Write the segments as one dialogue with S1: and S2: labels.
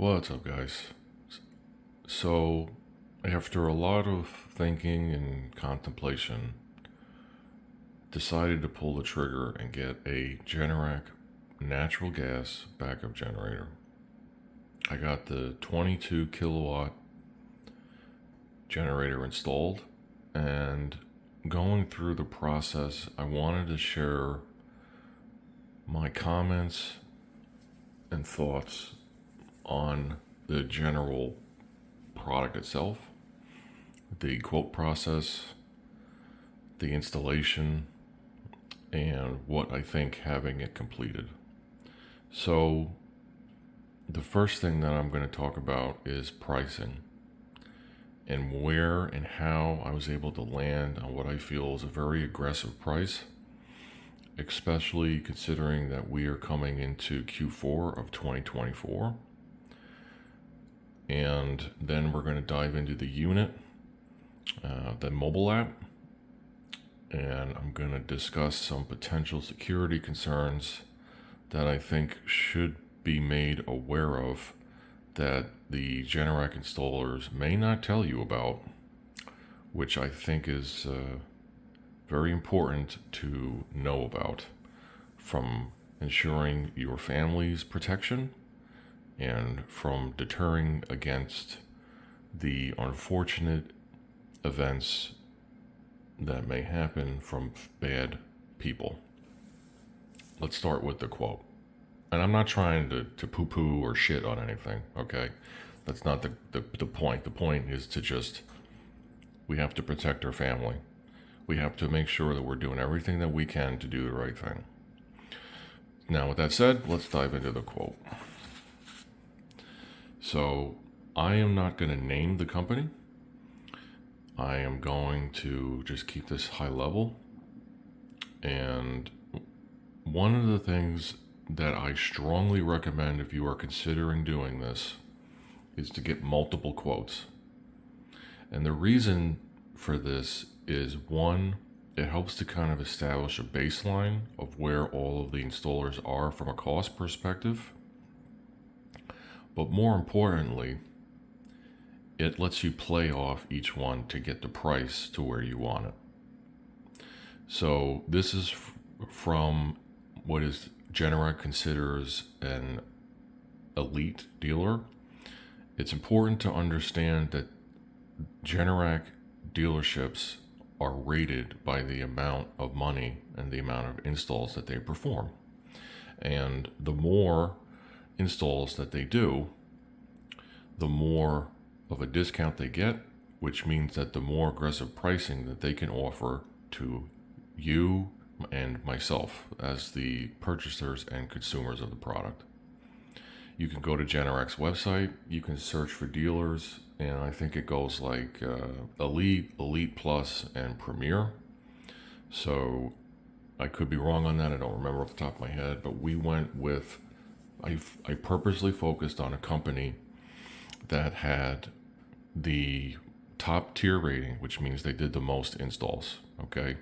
S1: What's up, guys? So, after a lot of thinking and contemplation, decided to pull the trigger and get a Generac natural gas backup generator. I got the 22 kilowatt generator installed, and going through the process, I wanted to share my comments and thoughts on the general product itself, the quote process, the installation, and what I think having it completed. So, the first thing that I'm going to talk about is pricing and where and how I was able to land on what I feel is a very aggressive price, especially considering that we are coming into Q4 of 2024. And then we're going to dive into the unit, the mobile app, and I'm going to discuss some potential security concerns that I think should be made aware of that the Generac installers may not tell you about, which I think is very important to know about, from ensuring your family's protection and from deterring against the unfortunate events that may happen from bad people. Let's start with the quote. And I'm not trying to poo-poo or shit on anything, okay? That's not the point. The point is to just, we have to protect our family. We have to make sure that we're doing everything that we can to do the right thing. Now, with that said, let's dive into the quote. So, I am not going to name the company. I am going to just keep this high level. And one of the things that I strongly recommend if you are considering doing this is to get multiple quotes. And the reason for this is, one, it helps to kind of establish a baseline of where all of the installers are from a cost perspective. But more importantly, it lets you play off each one to get the price to where you want it. So this is from what is Generac considers an elite dealer. It's important to understand that Generac dealerships are rated by the amount of money and the amount of installs that they perform. And the more installs that they do, the more of a discount they get, which means that the more aggressive pricing that they can offer to you and myself as the purchasers and consumers of the product. You can go to Generac's website, you can search for dealers, and I think it goes like Elite, Elite Plus, and Premier. So I could be wrong on that, I don't remember off the top of my head, but we went with, I purposely focused on a company that had the top tier rating, which means they did the most installs, okay?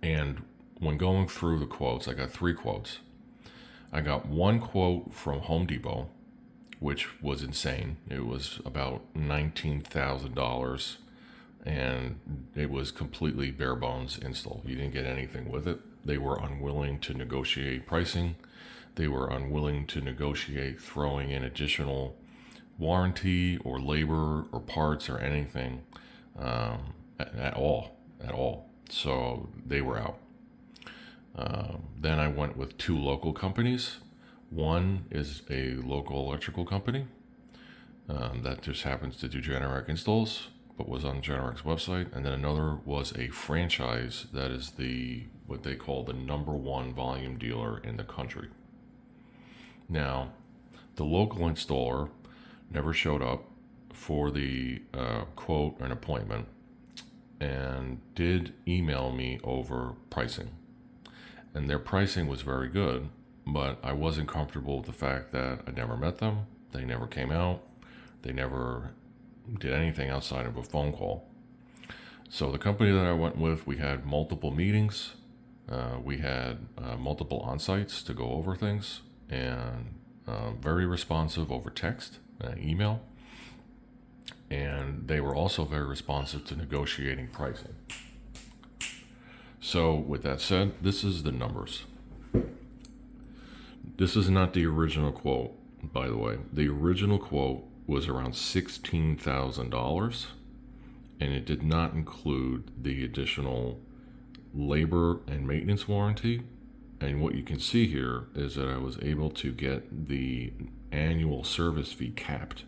S1: And when going through the quotes, I got 3 quotes. I got one quote from Home Depot, which was insane. It was about $19,000, and it was completely bare bones install. You didn't get anything with it. They were unwilling to negotiate pricing. They were unwilling to negotiate throwing in additional warranty or labor or parts or anything at all. So they were out. Then I went with 2 local companies. One is a local electrical company that just happens to do Generac installs, but was on Generac's website. And then another was a franchise that is what they call the #1 volume dealer in the country. Now, the local installer never showed up for the quote and appointment, and did email me over pricing. And their pricing was very good, but I wasn't comfortable with the fact that I never met them, they never came out, they never did anything outside of a phone call. So the company that I went with, we had multiple meetings, we had multiple on-sites to go over things, and very responsive over text, email, and they were also very responsive to negotiating pricing. So with that said, this is the numbers. This is not the original quote, by the way. The original quote was around $16,000, and it did not include the additional labor and maintenance warranty. And what you can see here is that I was able to get the annual service fee capped.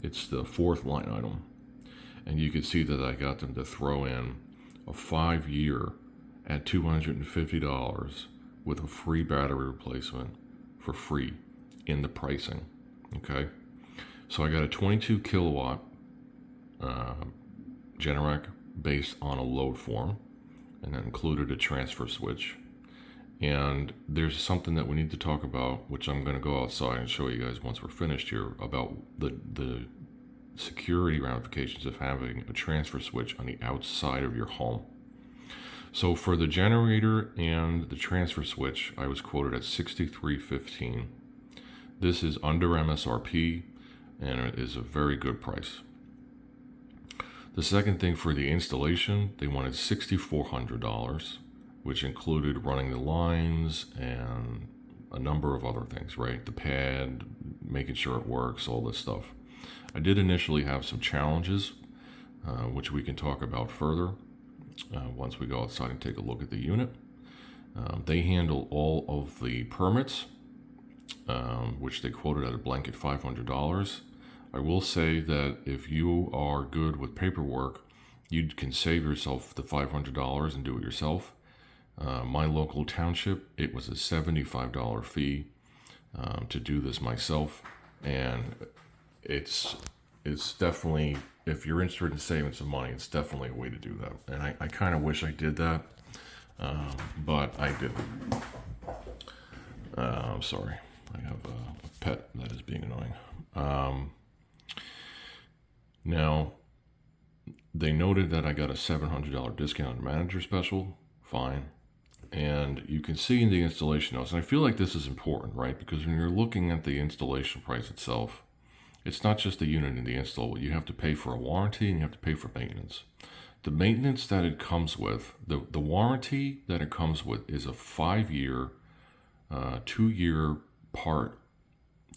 S1: It's the fourth line item. And you can see that I got them to throw in a 5-year at $250 with a free battery replacement for free in the pricing. Okay, so I got a 22 kilowatt Generac based on a load form, and that included a transfer switch. And there's something that we need to talk about, which I'm going to go outside and show you guys once we're finished here, about the security ramifications of having a transfer switch on the outside of your home. So for the generator and the transfer switch, I was quoted at $63.15. This is under MSRP, and it is a very good price. The second thing, for the installation, they wanted $6,400, which included running the lines and a number of other things, right? The pad, making sure it works, all this stuff. I did initially have some challenges, which we can talk about further once we go outside and take a look at the unit. They handle all of the permits, which they quoted at a blanket $500. I will say that if you are good with paperwork, you can save yourself the $500 and do it yourself. My local township, it was a $75 fee to do this myself, and it's definitely, if you're interested in saving some money, it's definitely a way to do that. And I kind of wish I did that, but I didn't. I'm sorry, I have a pet that is being annoying. Now, they noted that I got a $700 discount on manager special. Fine. And you can see in the installation notes, and I feel like this is important, right? Because when you're looking at the installation price itself, it's not just the unit and the install. You have to pay for a warranty and you have to pay for maintenance. The maintenance that it comes with, the warranty that it comes with is a 5-year, 2-year part,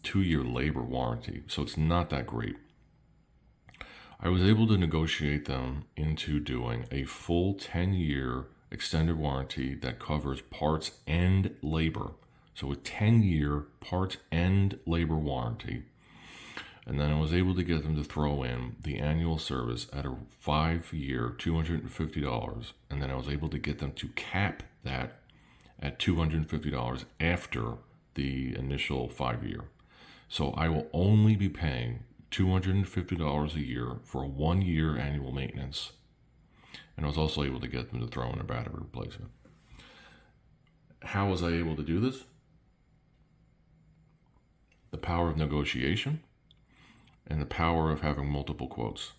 S1: 2-year labor warranty. So it's not that great. I was able to negotiate them into doing a full 10-year extended warranty that covers parts and labor. So a 10-year parts and labor warranty. And then I was able to get them to throw in the annual service at a 5-year, $250. And then I was able to get them to cap that at $250 after the initial 5-year. So I will only be paying $250 a year for a 1-year annual maintenance. And I was also able to get them to throw in a battery replacement. How was I able to do this? The power of negotiation and the power of having multiple quotes.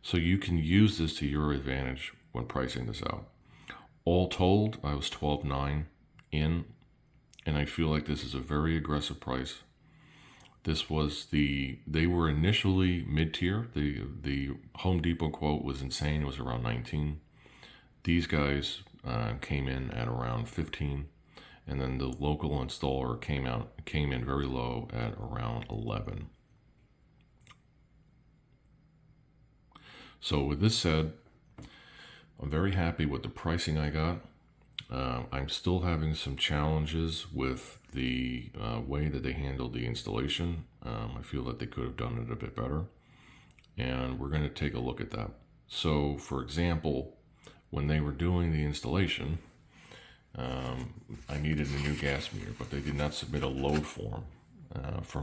S1: So you can use this to your advantage when pricing this out. All told, I was $12.9 in, and I feel like this is a very aggressive price. This was they were initially mid-tier. The Home Depot quote was insane. It was around 19. These guys came in at around 15. And then the local installer came in very low at around 11. So with this said, I'm very happy with the pricing I got. I'm still having some challenges with the way that they handled the installation. I feel that they could have done it a bit better. And we're going to take a look at that. So, for example, when they were doing the installation, I needed a new gas meter, but they did not submit a load form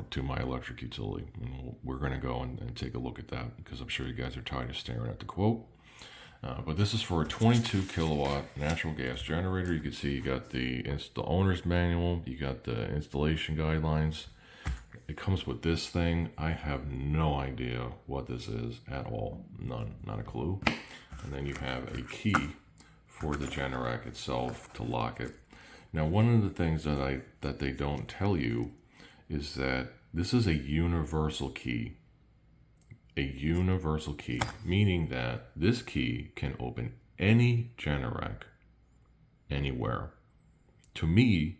S1: to my electric utility. And we're going to go and take a look at that because I'm sure you guys are tired of staring at the quote. But this is for a 22 kilowatt natural gas generator. You can see you got the owner's manual, you got the installation guidelines. It comes with this thing. I have no idea what this is at all. None, not a clue. And then you have a key for the Generac itself to lock it. Now, one of the things that they don't tell you is that this is a universal key. A universal key, meaning that this key can open any Generac anywhere. To me,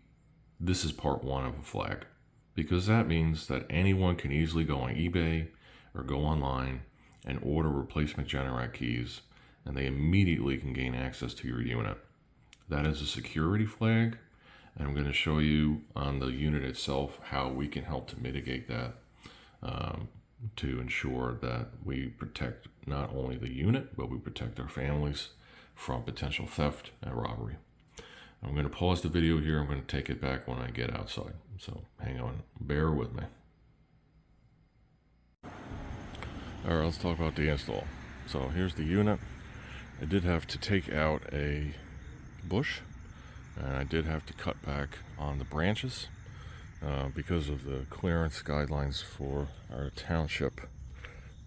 S1: this is part one of a flag, because that means that anyone can easily go on eBay or go online and order replacement Generac keys, and they immediately can gain access to your unit. That is a security flag, and I'm going to show you on the unit itself how we can help to mitigate that, to ensure that we protect not only the unit, but we protect our families from potential theft and robbery. I'm going to pause the video here. I'm going to take it back when I get outside. So hang on, bear with me. All right, let's talk about the install. So here's the unit. I did have to take out a bush, and I did have to cut back on the branches because of the clearance guidelines for our township.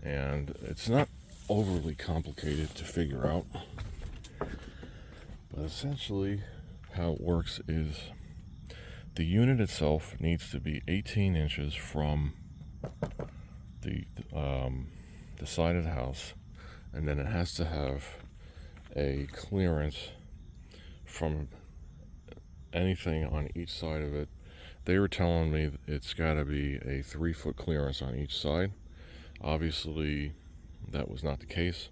S1: And it's not overly complicated to figure out, but essentially how it works is the unit itself needs to be 18 inches from the side of the house, and then it has to have a clearance from anything on each side of it. They were telling me it's got to be a 3-foot clearance on each side. Obviously, that was not the case,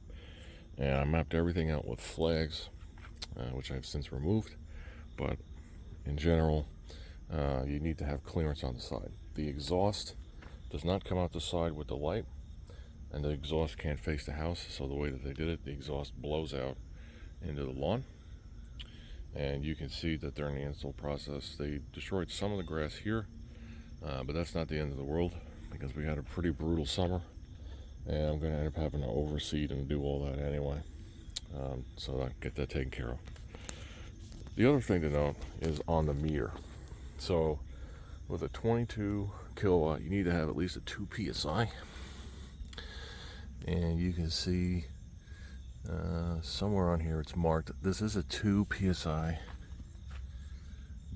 S1: and I mapped everything out with flags, which I've since removed. But in general, you need to have clearance on the side. The exhaust does not come out the side with the light, and the exhaust can't face the house. So the way that they did it, the exhaust blows out into the lawn. And you can see that during the install process, they destroyed some of the grass here, but that's not the end of the world, because we had a pretty brutal summer, and I'm going to end up having to overseed and do all that anyway, so I get that taken care of. The other thing to note is on the meter. So with a 22 kilowatt, you need to have at least a 2 psi, and you can see somewhere on here it's marked. This is a 2 psi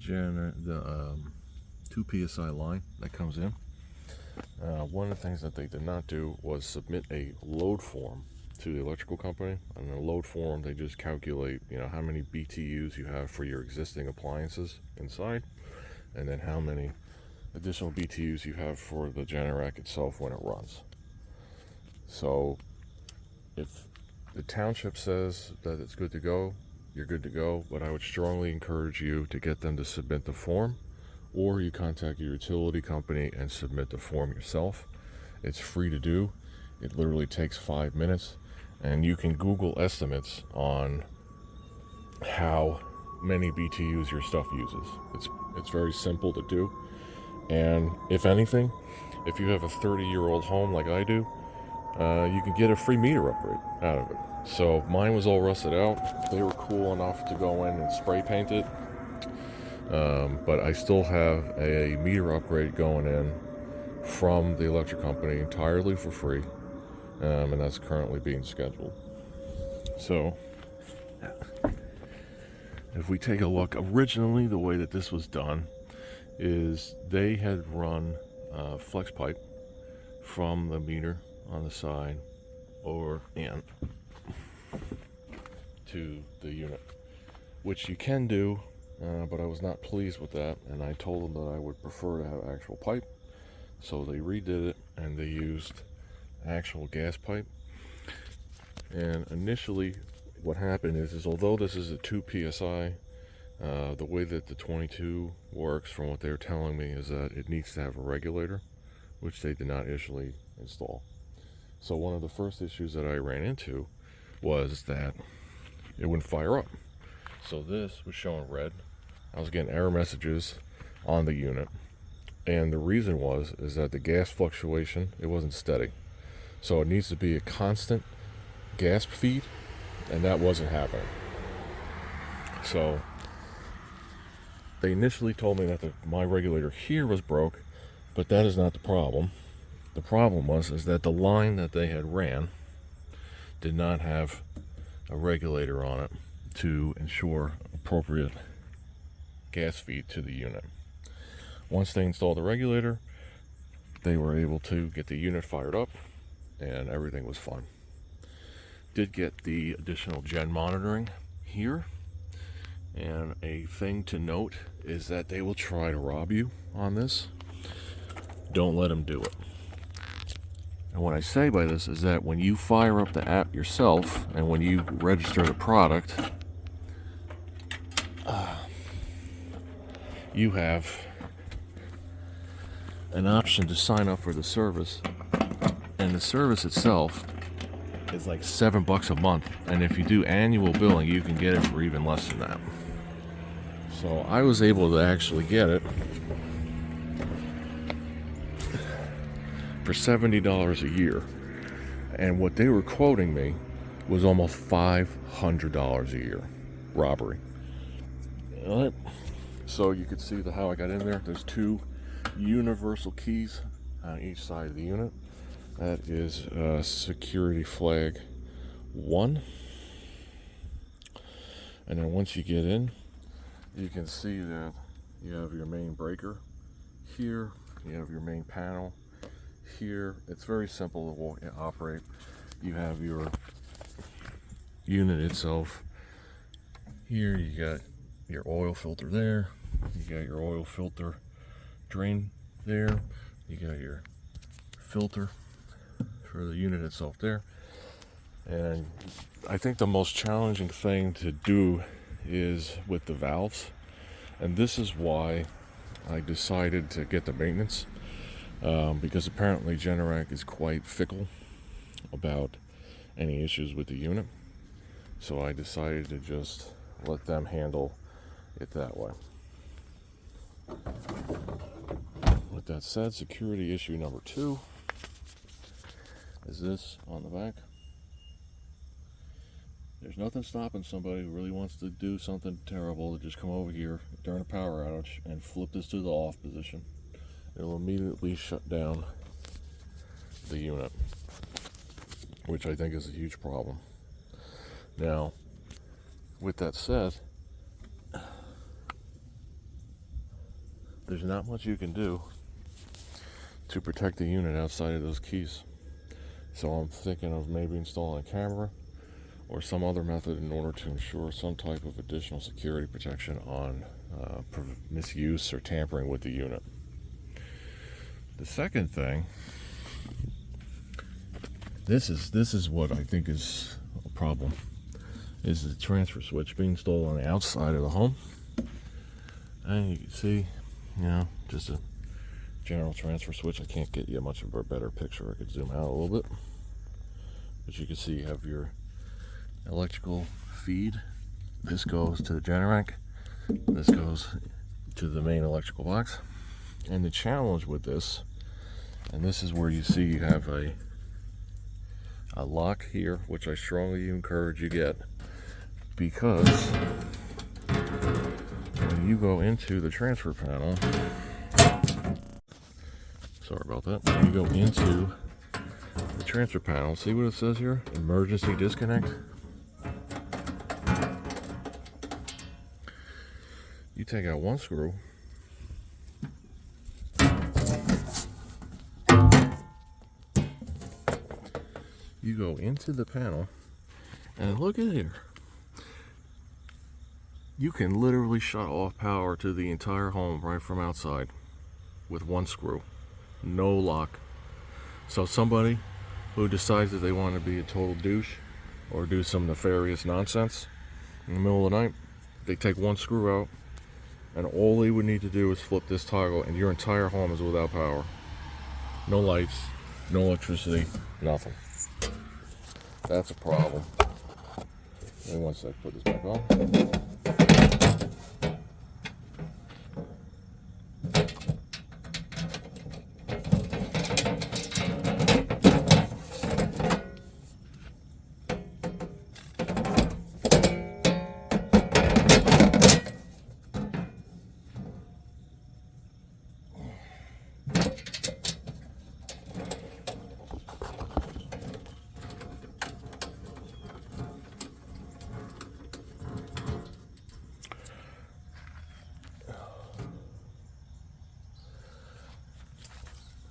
S1: 2 psi line that comes in. One of the things that they did not do was submit a load form to the electrical company. On the load form, they just calculate, how many BTUs you have for your existing appliances inside, and then how many additional BTUs you have for the Generac itself when it runs. So if the township says that it's good to go, you're good to go, but I would strongly encourage you to get them to submit the form, or you contact your utility company and submit the form yourself. It's free to do. It literally takes 5 minutes, and you can Google estimates on how many BTUs your stuff uses. It's very simple to do, and if anything, if you have a 30-year-old home like I do, you can get a free meter upgrade out of it. So mine was all rusted out. They were cool enough to go in and spray paint it, but I still have a meter upgrade going in from the electric company entirely for free, and that's currently being scheduled. So if we take a look, originally the way that this was done is they had run flex pipe from the meter on the side over and to the unit, which you can do, but I was not pleased with that, and I told them that I would prefer to have actual pipe. So they redid it, and they used actual gas pipe. And initially what happened is although this is a 2 psi, the way that the 22 works, from what they're telling me, is that it needs to have a regulator, which they did not initially install. So one of the first issues that I ran into was that it wouldn't fire up. So this was showing red. I was getting error messages on the unit, and the reason is that the gas fluctuation, it wasn't steady. So it needs to be a constant gas feed, and that wasn't happening. So they initially told me that my regulator here was broke, but that is not the problem. The problem is that the line that they had ran did not have a regulator on it to ensure appropriate gas feed to the unit. Once they installed the regulator, they were able to get the unit fired up, and everything was fine. Did get the additional gen monitoring here, and a thing to note is that they will try to rob you on this. Don't let them do it. And what I say by this is that when you fire up the app yourself and when you register the product, you have an option to sign up for the service, and the service itself is like $7 a month, and if you do annual billing, you can get it for even less than that. So I was able to actually get it for $70 a year, and what they were quoting me was almost $500 a year. Robbery. All right. So you can see how I got in there. There's 2 universal keys on each side of the unit. That is security flag 1. And then once you get in, you can see that you have your main breaker here. You have your main panel here. It's very simple to operate. You have your unit itself here. You got your oil filter there. You got your oil filter drain there. You got your filter for the unit itself there. And I think the most challenging thing to do is with the valves, and this is why I decided to get the maintenance, because apparently Generac is quite fickle about any issues with the unit. So I decided to just let them handle it that way. With that said, security issue number 2 is this on the back. There's nothing stopping somebody who really wants to do something terrible to just come over here during a power outage and flip this to the off position. It will immediately shut down the unit, which I think is a huge problem. Now, with that said, there's not much you can do to protect the unit outside of those keys. So I'm thinking of maybe installing a camera or some other method in order to ensure some type of additional security protection on misuse or tampering with the unit. The second thing, this is what I think is a problem, is the transfer switch being installed on the outside of the home. And you can see, just a general transfer switch. I can't get you much of a better picture. I could zoom out a little bit, but you can see you have your electrical feed. This goes to the Generac. This goes to the main electrical box. And the challenge with this, and this is where you see you have a lock here, which I strongly encourage you get, because when you go into the transfer panel, sorry about that, when you go into the transfer panel, see what it says here? Emergency disconnect. You take out one screw, you go into the panel, and look at here. You can literally shut off power to the entire home right from outside with one screw. No lock. So somebody who decides that they want to be a total douche or do some nefarious nonsense in the middle of the night, they take one screw out, and all they would need to do is flip this toggle, and your entire home is without power. No lights, no electricity, nothing. That's a problem. Wait one sec, put this back on.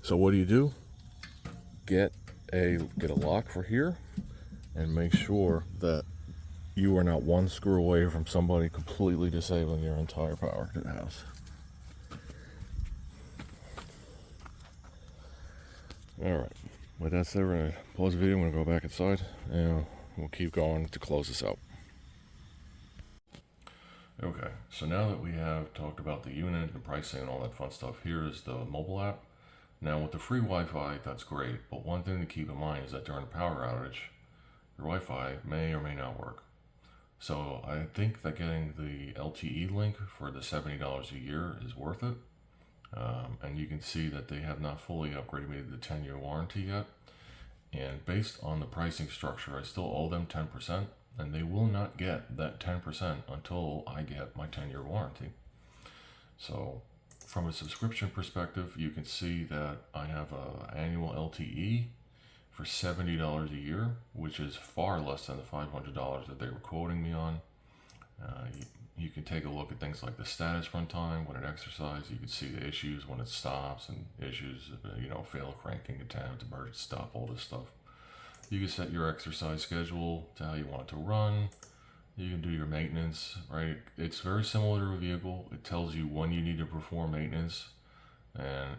S1: So what do? Get a lock for here, and make sure that you are not one screw away from somebody completely disabling your entire power to the house. Alright, with that said, we're going to pause the video. I'm going to go back inside and we'll keep going to close this out. Okay, so now that we have talked about the unit, the pricing, and all that fun stuff, here is the mobile app. Now with the free Wi-Fi, that's great, but one thing to keep in mind is that during a power outage, your Wi-Fi may or may not work. So I think that getting the LTE link for the $70 a year is worth it. And you can see that they have not fully upgraded me to the 10-year warranty yet. And based on the pricing structure, I still owe them 10%, and they will not get that 10% until I get my 10-year warranty. So from a subscription perspective, you can see that I have an annual LTE for $70 a year, which is far less than the $500 that they were quoting me on. You can take a look at things like the status runtime when it exercises. You can see the issues when it stops, and issues, fail cranking attempt, emergency stop, all this stuff. You can set your exercise schedule to how you want it to run. You can do your maintenance, right? It's very similar to a vehicle. It tells you when you need to perform maintenance, and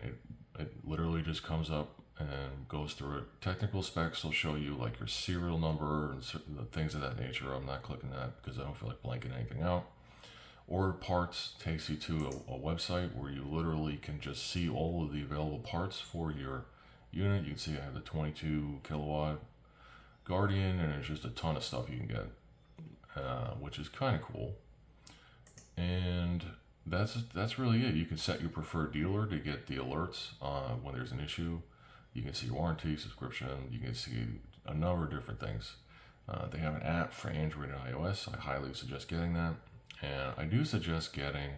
S1: it literally just comes up and goes through it. Technical specs will show you like your serial number and things of that nature. I'm not clicking that because I don't feel like blanking anything out. Order parts takes you to a website where you literally can just see all of the available parts for your unit. You can see I have the 22 kilowatt Guardian, and there's just a ton of stuff you can get, which is kind of cool. And that's really it. You can set your preferred dealer to get the alerts when there's an issue. You can see warranty, subscription. You can see a number of different things. They have an app for Android and iOS. I highly suggest getting that. And I do suggest getting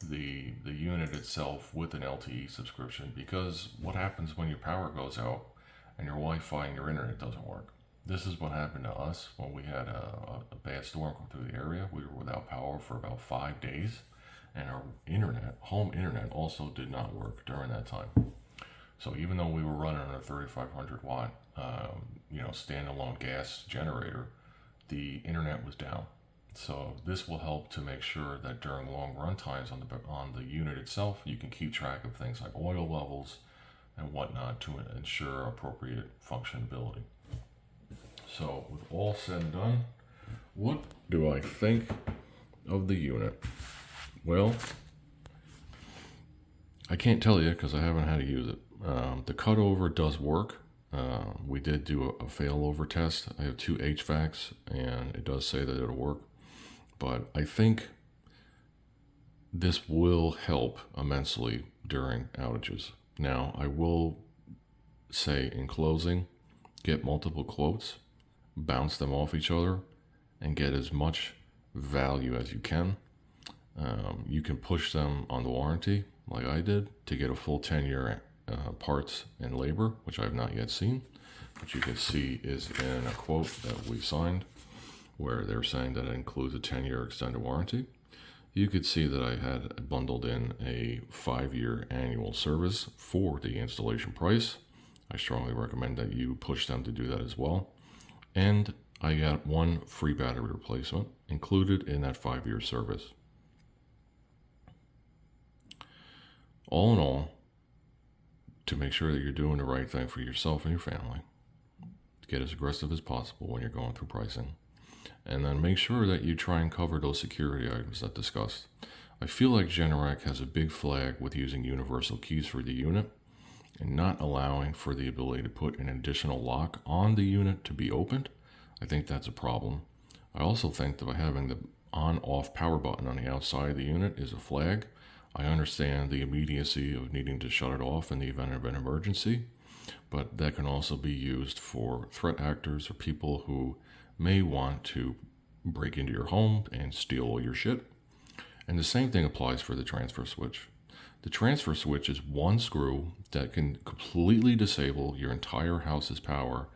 S1: the unit itself with an LTE subscription, because what happens when your power goes out and your Wi-Fi and your internet doesn't work? This is what happened to us when we had a bad storm come through the area. We were without power for about 5 days, and our internet, home internet, also did not work during that time. So even though we were running on a 3,500 watt, standalone gas generator, the internet was down. So this will help to make sure that during long run times on the unit itself, you can keep track of things like oil levels and whatnot to ensure appropriate functionality. So with all said and done, what do I think of the unit? Well, I can't tell you because I haven't had to use it. The cutover does work. We did do a failover test. I have 2 HVACs, and it does say that it'll work. But I think this will help immensely during outages. Now, I will say in closing, get multiple quotes, bounce them off each other, and get as much value as you can. You can push them on the warranty, like I did, to get a full 10-year parts and labor, which I have not yet seen. Which you can see is in a quote that we signed, where they're saying that it includes a 10-year extended warranty. You could see that I had bundled in a 5-year annual service for the installation price. I strongly recommend that you push them to do that as well. And I got 1 free battery replacement included in that 5-year service. All in all, to make sure that you're doing the right thing for yourself and your family, to get as aggressive as possible when you're going through pricing. And then make sure that you try and cover those security items that discussed. I feel like Generac has a big flag with using universal keys for the unit and not allowing for the ability to put an additional lock on the unit to be opened. I think that's a problem. I also think that by having the on-off power button on the outside of the unit is a flag. I understand the immediacy of needing to shut it off in the event of an emergency, but that can also be used for threat actors or people who may want to break into your home and steal all your shit. And the same thing applies for the transfer switch. The transfer switch is 1 screw that can completely disable your entire house's power,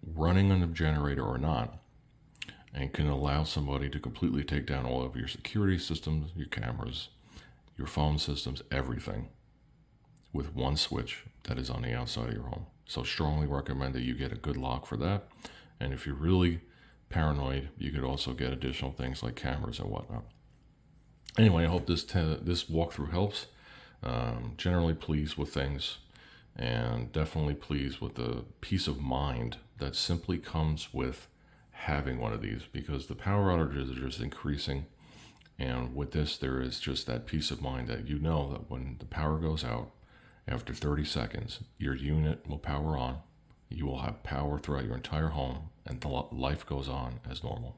S1: running on a generator or not, and can allow somebody to completely take down all of your security systems, your cameras, your phone systems, everything, with one switch that is on the outside of your home. So strongly recommend that you get a good lock for that. And if you're really paranoid, you could also get additional things like cameras and whatnot. Anyway, I hope this walkthrough helps. Generally pleased with things, and definitely pleased with the peace of mind that simply comes with having one of these, because the power outages are just increasing. And with this, there is just that peace of mind that you know that when the power goes out, after 30 seconds, your unit will power on. You will have power throughout your entire home, and life goes on as normal.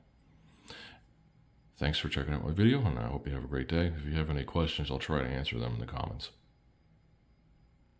S1: Thanks for checking out my video, and I hope you have a great day. If you have any questions, I'll try to answer them in the comments.